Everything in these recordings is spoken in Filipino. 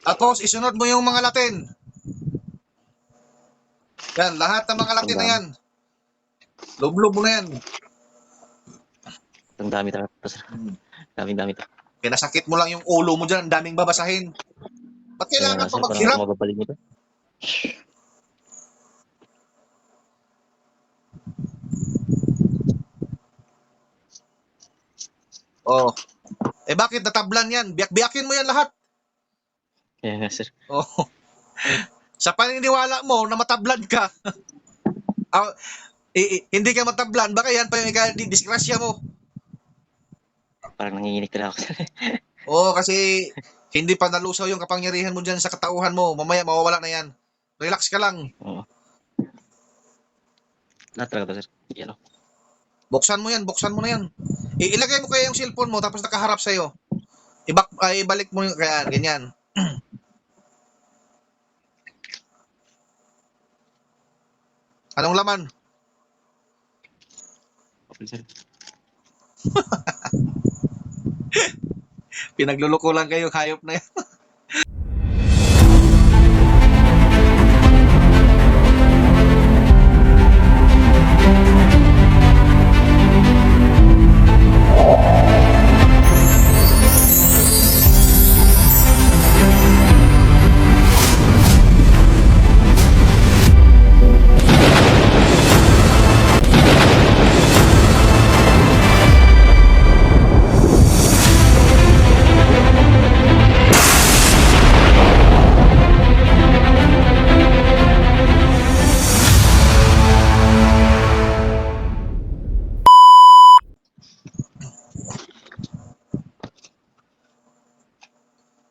Tapos, isunod mo yung mga Latin. Yan, lahat ng mga Latin na yan. Lublob mo na yan. Ang dami talaga, sir. Daming-dami talaga. Pinasakit mo lang yung ulo mo dyan. Ang daming babasahin. Ba't kailangan pa Sir, parang maghirap? ako mababalik nito. Oh. Eh bakit natablan yan? Biyak-biyakin mo yan lahat. Kaya nga, sir. Oh. Sa paniniwala mo na matablan ka. Hindi ka matablan, baka yan pa yung disgrasya mo. Parang nanginginig talaga ako, sir. Oo, kasi hindi pa nalusaw yung kapangyarihan mo dyan sa katauhan mo. Mamaya mawawala na yan. Relax ka lang. Oo. Lahat talaga to, sir. Yan, Buksan mo yan, buksan mo na yan. Ilagay mo kaya yung cellphone mo tapos nakaharap sa'yo. Ibalik mo yung kaya, ganyan. Anong laman? Okay, sir. Pinagluloko lang kayo, hayop na yan.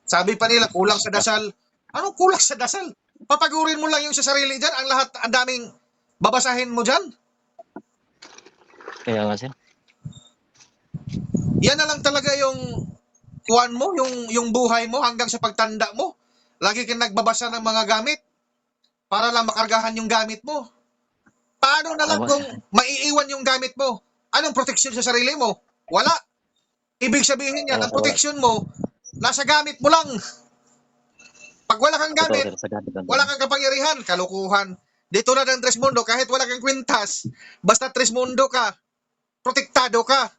Sabi pa nila, kulang sa dasal. Anong kulang sa dasal? Papagurin mo lang yung sa sarili dyan. Ang lahat, ang daming babasahin mo dyan. Kaya nga, sir. Yan na lang talaga yung kuwan mo, yung buhay mo hanggang sa pagtanda mo. Lagi kang nagbabasa ng mga gamit para lang makargahan yung gamit mo. Paano na lang Tama, kung sir. maiiwan yung gamit mo? Anong proteksyon sa sarili mo? Wala. Ibig sabihin yan, Tama, ang sir. Wala. proteksyon mo, nasa gamit mo lang. Pag wala kang Totoo, gamit, sir. Sa gamit lang wala talaga. kang kapangyarihan, kalukuhan. Dito na ng Tres Mundo, kahit wala kang kwintas, basta Tres Mundo ka, protektado ka.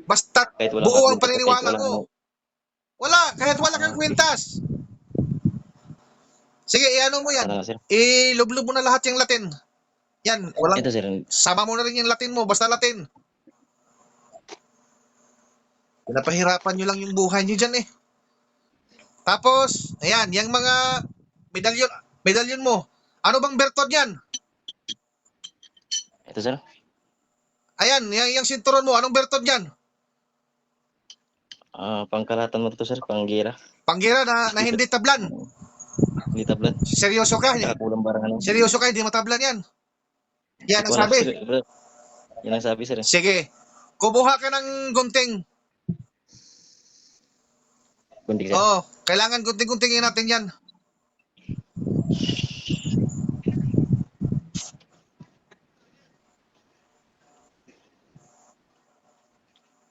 Basta Kahit wala kang buo ang kwintas at kahit paniniwala wala ano. mo. Wala, kahit wala kang kwintas. Sige, iano mo yan. Ano, sir? Ilublob mo na lahat yung Latin. Yan, walang, Ito, sir. sama mo na rin yung Latin mo, basta Latin. Pinapahirapan nyo lang yung buhay nyo dyan eh. Tapos, ayan, yung mga medalyon mo. Ano bang bertod yan? Ito, sir. Ayan, yung sinturon mo, anong bertod yan? Pangkalatan mo to, sir. Panggira. Panggira na hindi tablan. Hindi tablan. Seryoso ka? Tsaka kulang barang ano. Seryoso ka, hindi matablan yan. Yan ang Wala, sabi. sir. Yan ang sabi, sir. Sige, kumuha ka ng gunting. Kundi, sir. Oo, kailangan gunting-guntingin natin yan.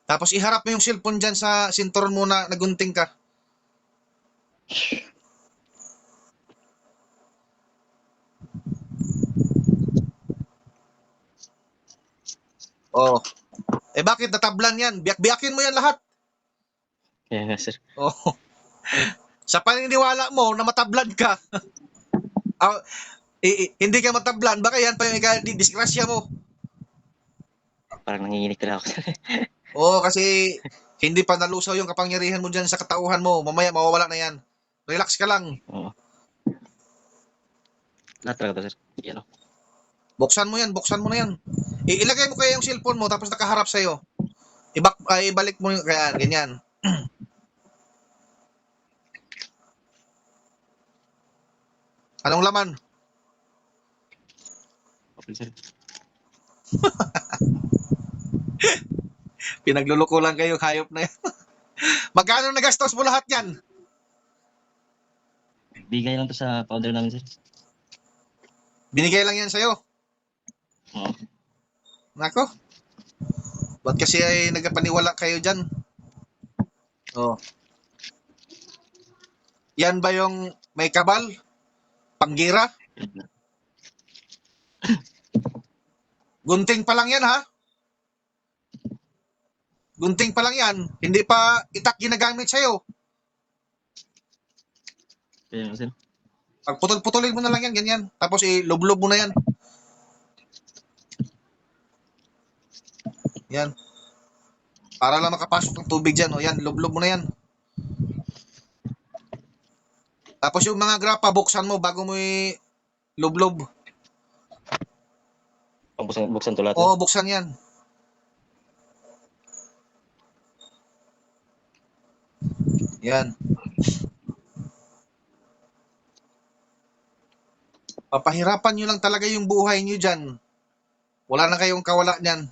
Tapos iharap mo yung cellphone dyan sa sinturon mo na nagunting ka. Oh. Eh bakit natablan yan? Biyak-biyakin mo yan lahat. Kaya nga, sir. Oh. Sa paniniwala mo na matablan ka. Hindi ka matablan, baka yan pa yung disgrasya mo. Parang nanginginig talaga ako, sir. Oo, kasi hindi pa nalusaw yung kapangyarihan mo dyan sa katauhan mo. Mamaya mawawala na yan. Relax ka lang. Oo. Lahat talaga to, sir. Yan, Buksan mo yan, buksan mo na yan. Ilagay mo kaya yung cellphone mo tapos nakaharap sa'yo. Ibalik mo yung kaya, ganyan. Anong laman? Okay, sir. Pinagluloko lang kayo, hayop na yan. Magkano nagastos mo lahat yan? Bigay lang to sa powder namin, sir. Binigay lang yan sa'yo. Oo. Nako. Ba't kasi ay nagpaniwala kayo dyan? Oh. Yan ba yung may kabal? Panggira? Gunting pa lang yan ha? Gunting pa lang yan. Hindi pa itak ginagamit sa'yo. Kaya nga, sir. Pag putol-putulin mo na lang yan, ganyan. Tapos ilublob mo na yan. Yan. Para lang makapasok ng tubig dyan. O yan, lublob mo na yan. Tapos yung mga grapa, buksan mo bago mo lublob. Buksan to lahat. Oo, buksan yan. Yan. Papahirapan nyo lang talaga yung buhay nyo dyan. Wala na kayong kawala niyan.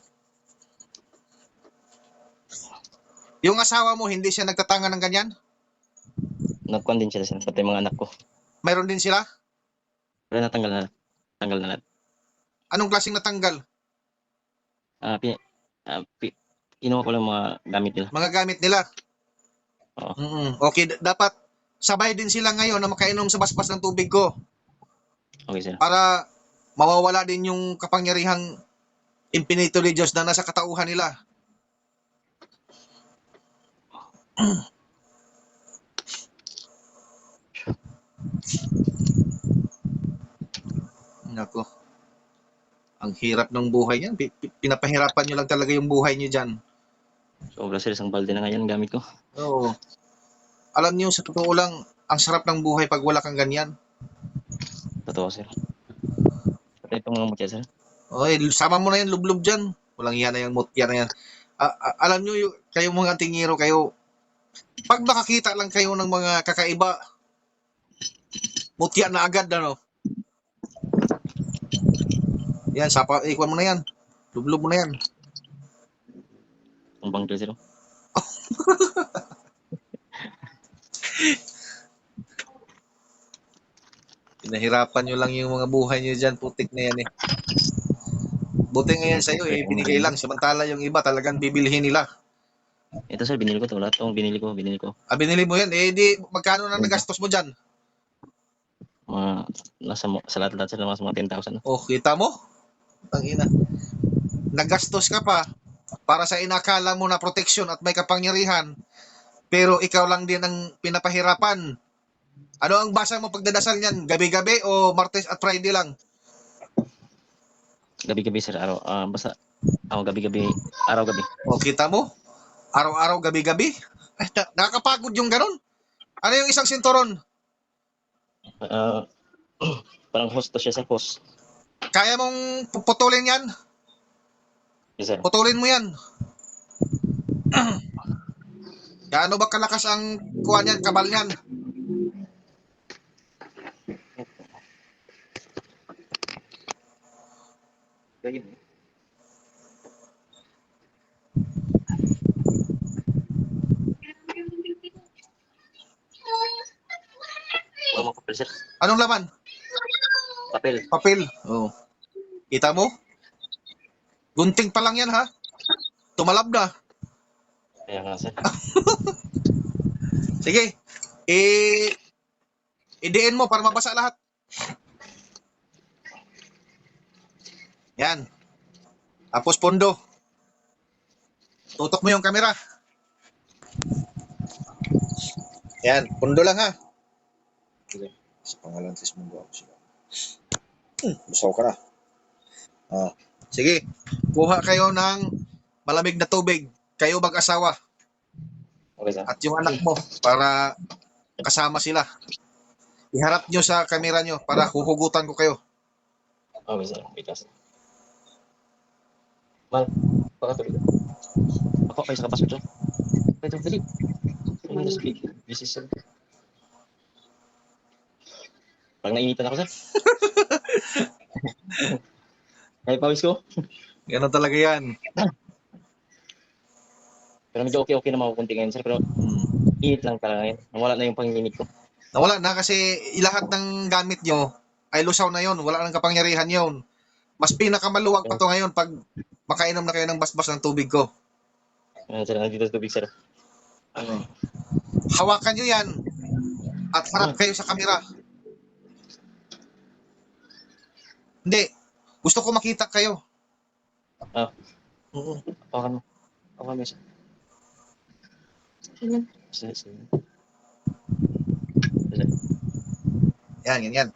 Yung asawa mo, hindi siya nagtatanga ng ganyan? Nagkuhan din sila, sir. Pati mga anak ko. Mayroon din sila? Pero natanggal na. Tanggal na lahat. Anong klaseng natanggal? Kinuha ko lang mga gamit nila. Mga gamit nila? Oo. Okay, dapat sabay din sila ngayon na makainom sa basbas ng tubig ko Okay, sir. para mawawala din yung kapangyarihang impinito ni Diyos na nasa katauhan nila. Nako. Ang hirap ng buhay niyan. Pinapahirapan nyo lang talaga yung buhay nyo dyan. Sobra, sir. Isang balde na ngayon gamit ko. Oo. Alam nyo, sa totoo lang, ang sarap ng buhay pag wala kang ganyan. Totoo, sir. Pati itong mga mutya, sir. Okay, sama mo na yan, lublob dyan. Walang yan na yung mutya na yan. Alam nyo, kayo mga tingiro, kayo, pag makakita lang kayo ng mga kakaiba, mutya na agad, ano? Yan, ikuan mo na yan. Lublob mo na yan. Ang bangkil, sir. Pinahirapan nyo lang yung mga buhay nyo dyan, putik na yan eh. Buti ngayon sa'yo eh, binigay lang. Samantala yung iba talagang bibilhin nila. Ito, sir. Binili ko ito. Lahat itong binili ko. Binili mo yan, eh di magkano na nagastos mo dyan? Sa lahat-lahat, sir. Mga 10,000. Oh, kita mo? Tangina. Nagastos ka pa para sa inakala mo na proteksyon at may kapangyarihan, pero ikaw lang din ang pinapahirapan. Ano ang basa mo pagdadasal niyan? Gabi-gabi o Martes at Friday lang? Gabi-gabi, sir. Basta gabi-gabi. Araw-gabi. O, kita mo? Araw-araw, gabi-gabi? Ay, nakakapagod yung ganun. Ano yung isang sinturon? Parang host to siya, sir. Host. Kaya mong putulin yan? Yes, sir. Putulin mo yan. Gaano ba kalakas ang kuha niyan, kabal niyan? Mga papel, sir. Anong laman? Papel. Papel. Oh. Kita mo? Gunting pa lang yan ha. Tumalab na. Kaya nga, sir. Sige. I-DN mo para mabasa lahat. Yan. Tapos pondo. Tutok mo yung camera. Yan. Pondo lang ha. Sige. Sa pangalan sa Mundo ako siya. Busaw ka na. Sige. Kuha kayo ng malamig na tubig. Kayo mag-asawa. Okay, sir. At yung anak mo para kasama sila. Iharap nyo sa kamera nyo para huhugutan ko kayo. Okay, sir. Wait, sir. Mal, baka tuloy. Ako, kayo sa kapasok siya. Ito, dali. This is, sir. Parang nainitan ako, sir. Kaya pawis ko. Ganun talaga yan. Pero medyo okay na makukunti ngayon, sir. Pero init lang talaga ngayon. Nawala na yung panginginig ko. Nawala na kasi lahat ng gamit nyo ay lusaw na yon. Wala nang kapangyarihan yon. Mas pinakamaluwag pa to ngayon pag makainom na kayo ng basbas ng tubig ko. Sir, nandito sa tubig, sir. Hawakan nyo yan. at harap kayo sa kamera. Hindi. Gusto ko makita kayo. Ah. Oo. Apakan mo. Apakan mo isa. Ilan? Isa, isa. Yan, ganyan.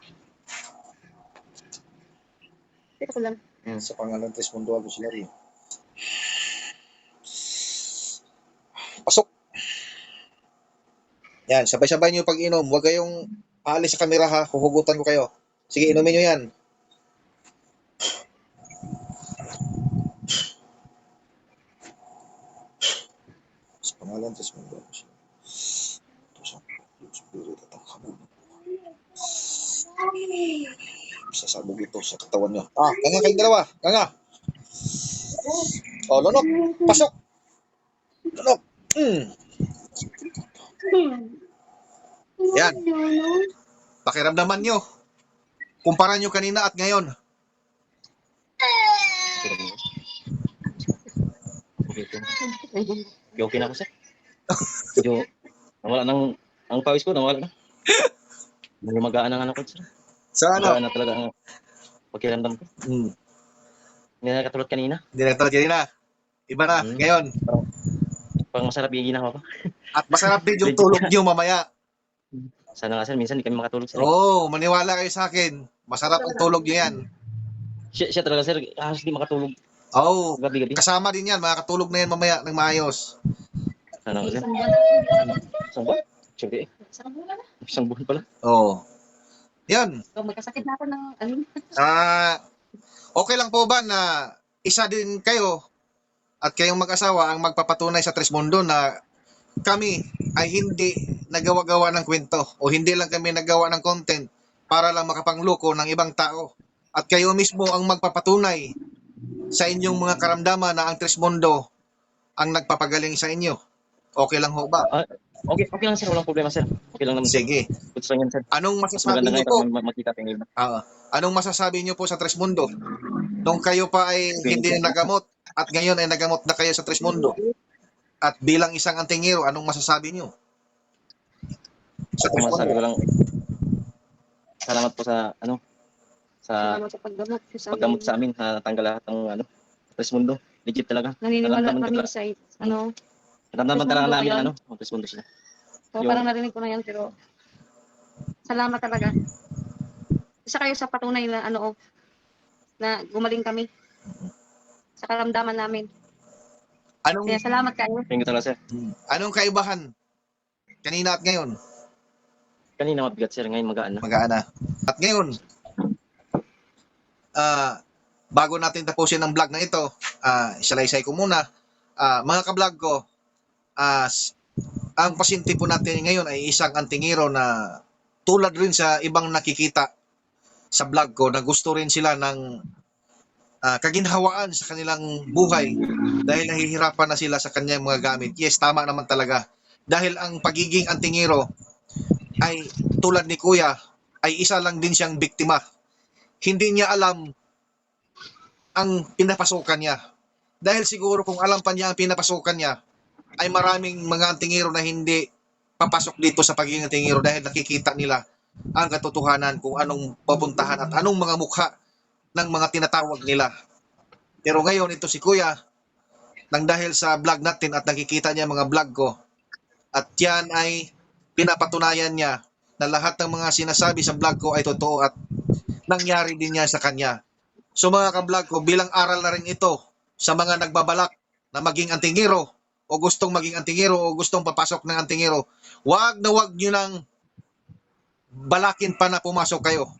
Teka ko lang. Sa pangalan Tres Mundo Agos Larry. Pasok. Yan, sabay-sabay niyo pag-inom. Huwag kayong aalis sa kamera ha. Huhugutan ko kayo. Sige, inumin niyo yan. Sa pangalan Tres Mundo Agos Larry. Ito sa Spirit at ang habog. Sasabog ito sa katawan niyo. Kanga kayong dalawa. Kanga. Lunok. Pasok. Lunok. Yan. Pakiramdaman nyo. Kumpara nyo kanina at ngayon. Okay na ako, sir. Medyo, nawala ng, ang pawis ko, nawala na. Lumagaan ang ano ko, sir. Sa ano? Lumagaan na talaga ang pagkiramdam ko. Hindi na katulad kanina. Hindi na talaga kanina. Iba na. Ngayon. Pang masarap yung ginawa ko. At masarap din yung tulog nyo mamaya. Sana nga, sir, minsan hindi kami makatulog, sir. Oo, maniwala kayo sa akin. Masarap ang tulog nyo yan. Siya talaga, sir, halos hindi makatulog. Oo. Gabi-gabi. Kasama din yan. Makakatulog na yan mamaya ng maayos. Sana nga, sir. Isang buwan. Isang buwan? Siyempre, Isang buwan na. isang buwan pala. Oo. Yan. So, magkasakit na ako ng ano. Okay lang po ba na isa din kayo at kayong mag-asawa ang magpapatunay sa Tres Mundo na kami ay hindi nagawa-gawa ng kwento o hindi lang kami nagawa ng content para lang makapangluko ng ibang tao. At kayo mismo ang magpapatunay sa inyong mga karamdaman na ang Tres Mundo ang nagpapagaling sa inyo. Okay lang ho ba? Okay lang, sir. Walang problema, sir. Okay lang naman, sir. Sige. Goods lang yan, sir. Anong masasabi Maganda niyo nga po? ito, makita tayo ngayon. Anong masasabi niyo po sa Tres Mundo? Nung kayo pa ay hindi nagamot at ngayon ay nagamot na kayo sa Tres Mundo. At bilang isang antingero, anong masasabi niyo? Sa Tres Kung masasabi Mundo. ko lang, salamat po sa, sa Salamat sa paggamot. paggamot sa amin, natanggal lahat ng, Tres Mundo. Legit talaga. Naniniwala Naramdaman kami ko sa ano. Naramdaman Tres talaga Mundo namin, ba yun? Tres Mundo sila. So, Yung- parang narinig ko na yan, pero salamat talaga. Isa kayo sa patunay na na gumaling kami sa karamdaman namin. Anong Kaya salamat kayo. Thank you talaga, sir. anong kaibahan kanina at ngayon? Kanina mabigat, sir. Ngayon magaan na. Magaan na. At ngayon, bago natin tapusin ang vlog na ito, isalaysay ko muna. Mga ka-vlog ko, ang pasyente po natin ngayon ay isang antingero na tulad rin sa ibang nakikita sa vlog ko na gusto rin sila ng kaginhawaan sa kanilang buhay dahil nahihirapan na sila sa kanyang mga gamit. Yes, tama naman talaga. Dahil ang pagiging antingero ay tulad ni Kuya ay isa lang din siyang biktima. Hindi niya alam ang pinapasukan niya. Dahil siguro kung alam pa niya ang pinapasukan niya, ay maraming mga antingero na hindi papasok dito sa pagiging antingero dahil nakikita nila ang katotohanan kung anong pupuntahan at anong mga mukha ng mga tinatawag nila. Pero ngayon ito si Kuya, nang dahil sa vlog natin at nakikita niya mga vlog ko, at yan ay pinapatunayan niya na lahat ng mga sinasabi sa vlog ko ay totoo at nangyari din niya sa kanya. So mga ka-vlog ko, bilang aral na rin ito sa mga nagbabalak na maging antingero o gustong maging antingero o gustong papasok ng antingero, wag na wag nyo nang balakin pa na pumasok kayo.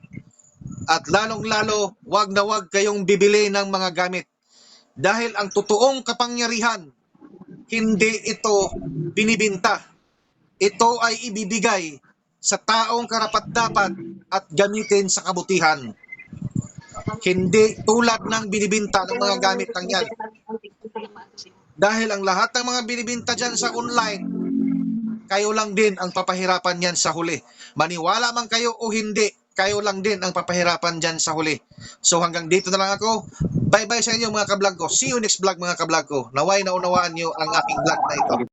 At lalong-lalo, wag na wag kayong bibili ng mga gamit. Dahil ang totoong kapangyarihan, hindi ito binibinta. Ito ay ibibigay sa taong karapat-dapat at gamitin sa kabutihan. Hindi tulad ng binibinta ng mga gamit lang yan. Dahil ang lahat ng mga binibinta dyan sa online, kayo lang din ang papahirapan yan sa huli. Maniwala man kayo o hindi, kayo lang din ang papahirapan dyan sa huli. So hanggang dito na lang ako. Bye-bye sa inyo mga ka-vlog ko. See you next vlog mga ka-vlog ko. Naway na unawaan nyo ang aking vlog na ito.